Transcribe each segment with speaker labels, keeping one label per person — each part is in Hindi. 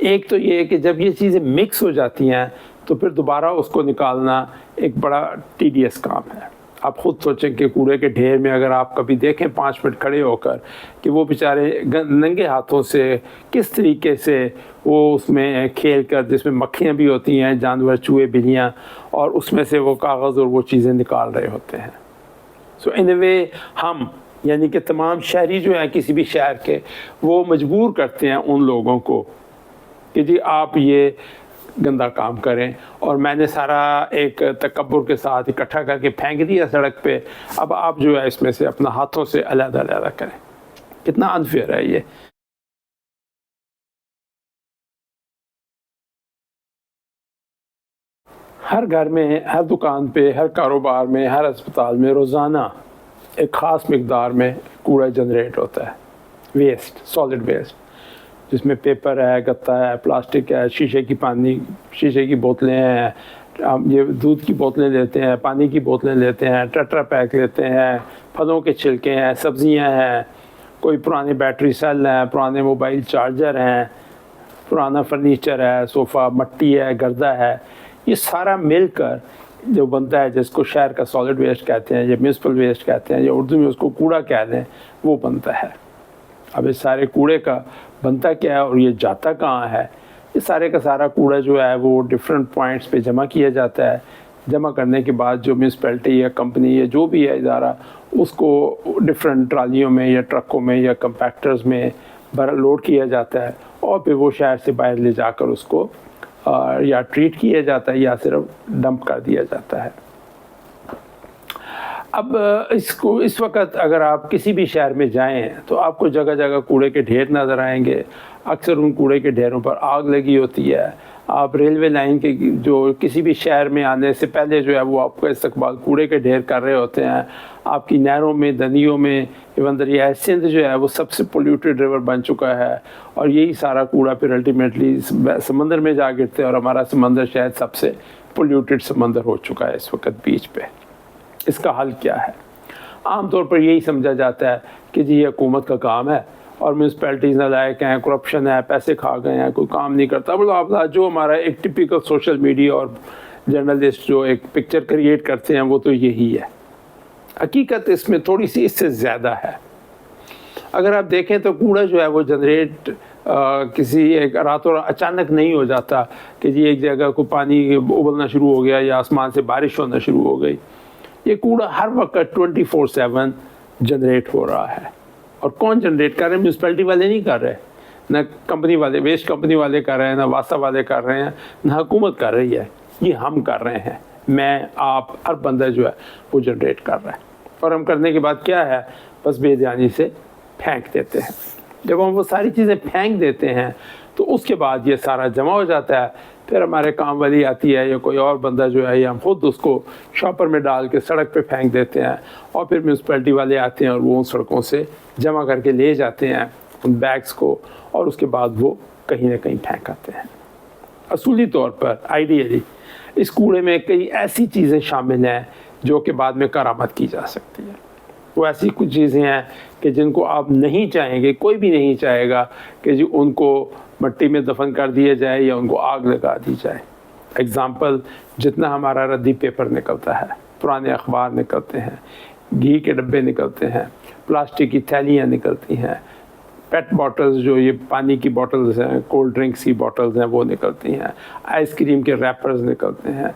Speaker 1: एक तो ये है कि जब ये चीज़ें मिक्स हो जाती हैं तो फिर दोबारा उसको निकालना एक बड़ा टीडियस काम है। आप ख़ुद सोचें कि कूड़े के ढेर में अगर आप कभी देखें 5 मिनट खड़े होकर कि वो बेचारे नंगे हाथों से किस तरीके से वो उसमें खेल कर, जिसमें मक्खियाँ भी होती हैं, जानवर, चूहे, बिल्लियाँ, और उसमें से वो कागज़ और वो चीज़ें निकाल रहे होते हैं। सो इन अ वे हम यानी कि तमाम शहरी जो हैं किसी भी शहर के, वो मजबूर करते हैं उन लोगों को कि जी आप ये गंदा काम करें, और मैंने सारा एक तकब्बुर के साथ इकट्ठा करके फेंक दिया सड़क पे, अब आप जो है इसमें से अपना हाथों से अलग-अलग करें। कितना अनफेयर है ये। हर घर में, हर दुकान पे, हर कारोबार में, हर अस्पताल में रोज़ाना एक ख़ास मिक़दार में कूड़ा जनरेट होता है, वेस्ट, सॉलिड वेस्ट, जिसमें पेपर है, गत्ता है, प्लास्टिक है, शीशे की बोतलें हैं, हम ये दूध की बोतलें लेते हैं, पानी की बोतलें लेते हैं, टेट्रा पैक लेते हैं, फलों के छिलके हैं, सब्जियां हैं, कोई पुराने बैटरी सेल हैं, पुराने मोबाइल चार्जर हैं, पुराना फर्नीचर है, सोफ़ा, मट्टी है, गर्दा है, ये सारा मिलकर जो बनता है, जिसको शहर का सॉलिड वेस्ट कहते हैं या म्यूनसिपल वेस्ट कहते हैं या उर्दू में उसको कूड़ा कह दें, वो बनता है। अब इस सारे कूड़े का बनता क्या है और ये जाता कहाँ है? ये सारे का सारा कूड़ा जो है वो डिफरेंट पॉइंट्स पे जमा किया जाता है। जमा करने के बाद जो म्यूनसिपैलिटी या कंपनी या जो भी है इदारा, उसको डिफरेंट ट्रालियों में या ट्रकों में या कंपैक्टर्स में लोड किया जाता है, और फिर वो शहर से बाहर ले जाकर उसको या ट्रीट किया जाता है या सिर्फ डंप कर दिया जाता है। अब इसको इस वक्त अगर आप किसी भी शहर में जाएं तो आपको जगह जगह कूड़े के ढेर नज़र आएंगे। अक्सर उन कूड़े के ढेरों पर आग लगी होती है। आप रेलवे लाइन के जो किसी भी शहर में आने से पहले जो है वो आपका इस्तकबाल कूड़े के ढेर कर रहे होते हैं। आपकी नहरों में, दनियों में, इवन दरिया सिंध जो है वो सबसे पोल्यूटेड रिवर बन चुका है, और यही सारा कूड़ा फिर अल्टीमेटली समंदर में जा गिरते हैं, और हमारा समंदर शायद सबसे पोल्यूटेड समंदर हो चुका है इस वक्त बीच पे। इसका हल क्या है? आमतौर पर यही समझा जाता है कि जी ये हुकूमत का काम है और म्यूनसिपैलिटीज़ नालायक हैं, करप्शन है, पैसे खा गए हैं, कोई काम नहीं करता। मतलब आप जो हमारा एक टिपिकल सोशल मीडिया और जर्नलिस्ट जो एक पिक्चर क्रिएट करते हैं वो तो यही है। हकीकत इसमें थोड़ी सी इससे ज़्यादा है। अगर आप देखें तो कूड़ा जो है वो जनरेट किसी एक रातों अचानक नहीं हो जाता कि जी एक जगह को पानी उबलना शुरू हो गया या आसमान से बारिश होना शुरू हो गई। ये कूड़ा हर वक्त 24/7 जनरेट हो रहा है। और कौन जनरेट कर रहे हैं? म्यूनसिपैलिटी वाले नहीं कर रहे, ना कंपनी वाले, वेस्ट कंपनी वाले कर रहे हैं, ना वासा वाले कर रहे हैं, ना हुकूमत कर रही है। ये हम कर रहे हैं, मैं, आप, हर बंदा जो है वो जनरेट कर रहा है। और हम करने के बाद क्या है, बस बेध्यानी से फेंक देते हैं। जब हम वो सारी चीज़ें फेंक देते हैं तो उसके बाद ये सारा जमा हो जाता है। फिर हमारे काम वाली आती है या कोई और बंदा जो है, या हम खुद उसको शॉपर में डाल के सड़क पे फेंक देते हैं, और फिर म्यूनसिपैलिटी वाले आते हैं और वो उन सड़कों से जमा करके ले जाते हैं उन बैग्स को, और उसके बाद वो कहीं ना कहीं फेंक आते हैं। असूली तौर पर आइडियली इस कूड़े में कई ऐसी चीज़ें शामिल हैं जो कि बाद में करामत की जा सकती है। वो ऐसी कुछ चीज़ें हैं कि जिनको आप नहीं चाहेंगे, कोई भी नहीं चाहेगा कि जी उनको मट्टी में दफन कर दिया जाए या उनको आग लगा दी जाए। एग्ज़ाम्पल, जितना हमारा रद्दी पेपर निकलता है, पुराने अखबार निकलते हैं, घी के डब्बे निकलते हैं, प्लास्टिक की थैलियाँ निकलती हैं, पेट बॉटल्स जो ये पानी की बॉटल्स हैं, कोल्ड ड्रिंक्स की बॉटल्स हैं वो निकलती हैं, आइसक्रीम के रैपर्स निकलते हैं,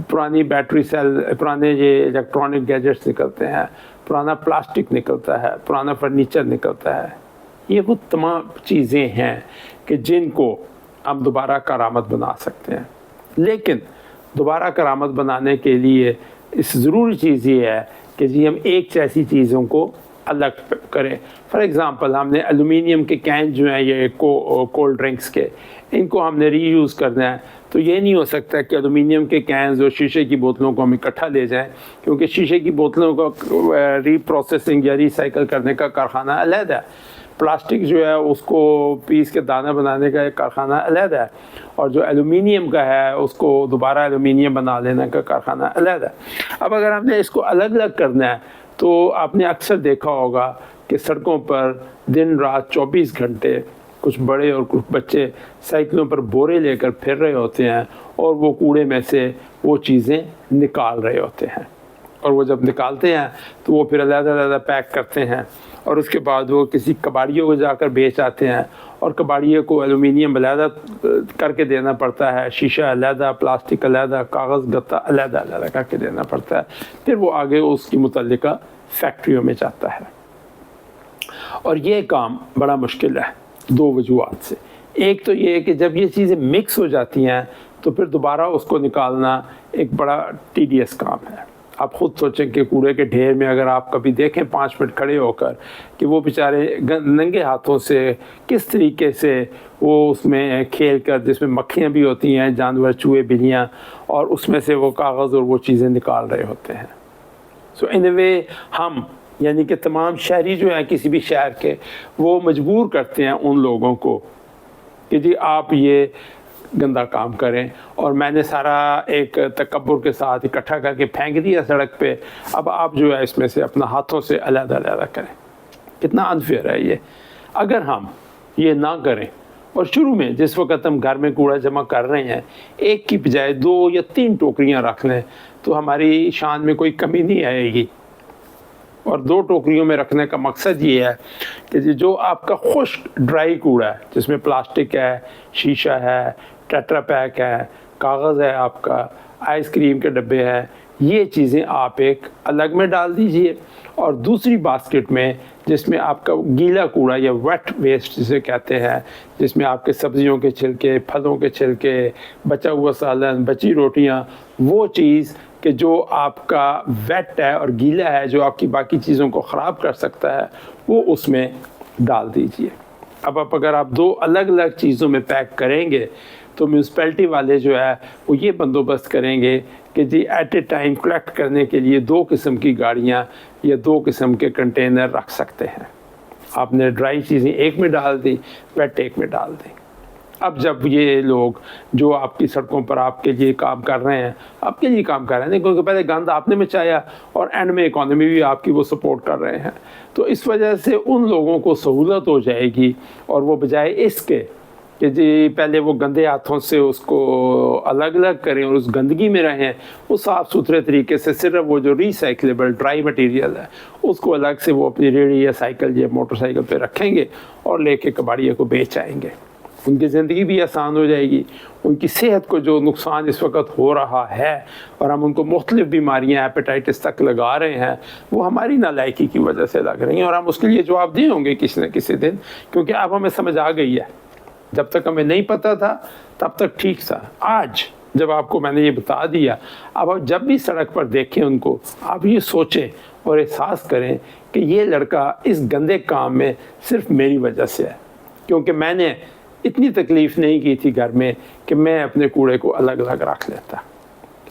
Speaker 1: पुरानी बैटरी सेल, पुराने ये इलेक्ट्रॉनिक गैजेट्स निकलते हैं, पुराना प्लास्टिक निकलता है, पुराना फर्नीचर निकलता है। ये वो तमाम चीज़ें हैं कि जिनको हम दोबारा करामत बना सकते हैं। लेकिन दोबारा करामत बनाने के लिए इस ज़रूरी चीज़ ये है कि जी हम एक जैसी चीज़ों को अलग करें। फॉर एग्ज़ाम्पल, हमने एलुमिनियम के कैन जो हैं ये कोल्ड ड्रिंक्स के, इनको हमने रीयूज़ करना है, तो ये नहीं हो सकता कि एलुमिनियम के कैंस और शीशे की बोतलों को हम इकट्ठा ले जाएं, क्योंकि शीशे की बोतलों को रीप्रोसेसिंग या रिसाइकल करने का कारखाना अलग है, प्लास्टिक जो है उसको पीस के दाना बनाने का एक कारखाना अलग है, और जो एलुमिनियम का है उसको दोबारा एलुमिनियम बना लेने का कारखाना अलग है। अब अगर हमने इसको अलग अलग करना है तो आपने अक्सर देखा होगा कि सड़कों पर दिन रात 24 घंटे कुछ बड़े और कुछ बच्चे साइकिलों पर बोरे लेकर फिर रहे होते हैं और वो कूड़े में से वो चीज़ें निकाल रहे होते हैं। और वो जब निकालते हैं तो वो फिर अलग-अलग पैक करते हैं और उसके बाद वो किसी कबाड़ियों को जाकर बेच आते हैं और कबाड़ियों को एलुमिनियम अलहदा करके देना पड़ता है, शीशा अलहदा, प्लास्टिक अलहदा, कागज़ गत्ता अलहदा करके देना पड़ता है। फिर वो आगे उसकी मुतल्लिका फैक्ट्रियों में जाता है। और ये काम बड़ा मुश्किल है 2 वजूहात से। एक तो ये है कि जब ये चीज़ें मिक्स हो जाती हैं तो फिर दोबारा उसको निकालना एक बड़ा टीडियस काम है। आप ख़ुद सोचें कि कूड़े के ढेर में अगर आप कभी देखें 5 मिनट खड़े होकर कि वो बेचारे नंगे हाथों से किस तरीके से वो उसमें खेल कर, जिसमें मक्खियाँ भी होती हैं, जानवर, चूहे, बिल्लियाँ, और उसमें से वो कागज़ और वो चीज़ें निकाल रहे होते हैं। सो इन ए वे हम यानी कि तमाम शहरी जो हैं किसी भी शहर के, वो मजबूर करते हैं उन लोगों को कि जी आप ये गंदा काम करें, और मैंने सारा एक तकब्बुर के साथ इकट्ठा करके फेंक दिया सड़क पे, अब आप जो है इसमें से अपना हाथों से अलग-अलग करें। कितना अनफेयर है ये। अगर हम ये ना करें और शुरू में जिस वक्त हम घर में कूड़ा जमा कर रहे हैं एक की बजाय 2 या 3 टोकरियां रख लें तो हमारी शान में कोई कमी नहीं आएगी। और 2 टोकरियों में रखने का मकसद ये है कि जो आपका खुश्क ड्राई कूड़ा है, जिसमें प्लास्टिक है, शीशा है, टेट्रा पैक है, कागज़ है, आपका आइसक्रीम के डब्बे हैं, ये चीज़ें आप एक अलग में डाल दीजिए। और दूसरी बास्केट में जिसमें आपका गीला कूड़ा या वेट वेस्ट जिसे कहते हैं, जिसमें आपके सब्जियों के छिलके, फलों के छिलके, बचा हुआ सालन, बची रोटियां, वो चीज़ कि जो आपका वेट है और गीला है, जो आपकी बाकी चीज़ों को ख़राब कर सकता है, वो उसमें डाल दीजिए। अब अगर आप 2 अलग अलग चीज़ों में पैक करेंगे तो म्यूनसिपैलिटी वाले जो है वो ये बंदोबस्त करेंगे कि जी एट ए टाइम कलेक्ट करने के लिए 2 किस्म की गाड़ियाँ या 2 किस्म के कंटेनर रख सकते हैं। आपने ड्राई चीज़ें एक में डाल दी, वेट एक में डाल दी। अब जब ये लोग जो आपकी सड़कों पर आपके लिए काम कर रहे हैं, आपके लिए काम कर रहे हैं, क्योंकि पहले गंद आपने मचाया और एंड में इकॉनमी भी आपकी वो सपोर्ट कर रहे हैं, तो इस वजह से उन लोगों को सहूलत हो जाएगी। और वो बजाय इसके कि जी पहले वो गंदे हाथों से उसको अलग अलग करें और उस गंदगी में रहें, वो साफ़ सुथरे तरीके से सिर्फ वो जो रिसाइकलेबल ड्राई मटेरियल है उसको अलग से वो अपनी रेडी या साइकिल या मोटरसाइकिल पे रखेंगे और लेके कबाड़िया को बेच आएंगे। उनकी ज़िंदगी भी आसान हो जाएगी। उनकी सेहत को जो नुकसान इस वक्त हो रहा है और हम उनको मुख्तलिफ़ बीमारियाँ हेपेटाइटिस तक लगा रहे हैं, वो हमारी नालायकी की वजह से लग रही हैं और हम उसके लिए जवाबदेह होंगे किसी न किसी दिन, क्योंकि अब हमें समझ आ गई है। जब तक हमें नहीं पता था तब तक ठीक था। आज जब आपको मैंने ये बता दिया, अब आप जब भी सड़क पर देखें उनको, आप ये सोचें और एहसास करें कि ये लड़का इस गंदे काम में सिर्फ मेरी वजह से है, क्योंकि मैंने इतनी तकलीफ़ नहीं की थी घर में कि मैं अपने कूड़े को अलग अलग रख लेता।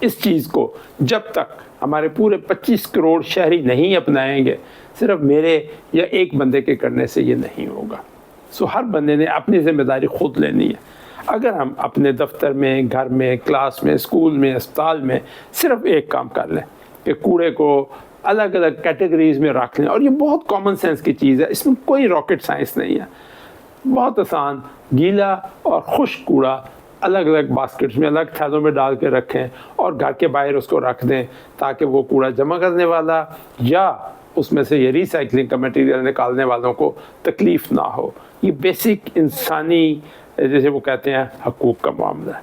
Speaker 1: इस चीज़ को जब तक हमारे पूरे 25 करोड़ शहरी नहीं अपनाएंगे, सिर्फ मेरे या एक बंदे के करने से ये नहीं होगा। सो हर बंदे ने अपनी ज़िम्मेदारी खुद लेनी है। अगर हम अपने दफ्तर में, घर में, क्लास में, स्कूल में, अस्पताल में सिर्फ एक काम कर लें कि कूड़े को अलग अलग कैटेगरीज़ में रख लें, और ये बहुत कॉमन सेंस की चीज़ है, इसमें कोई रॉकेट साइंस नहीं है, बहुत आसान। गीला और खुश्क कूड़ा अलग अलग बास्केट्स में, अलग थैलों में डाल के रखें और घर के बाहर उसको रख दें, ताकि वो कूड़ा जमा करने वाला या उसमें से ये रिसाइकलिंग का मटेरियल निकालने वालों को तकलीफ़ ना हो। ये बेसिक इंसानी, जैसे वो कहते हैं, हकूक़ का मामला है।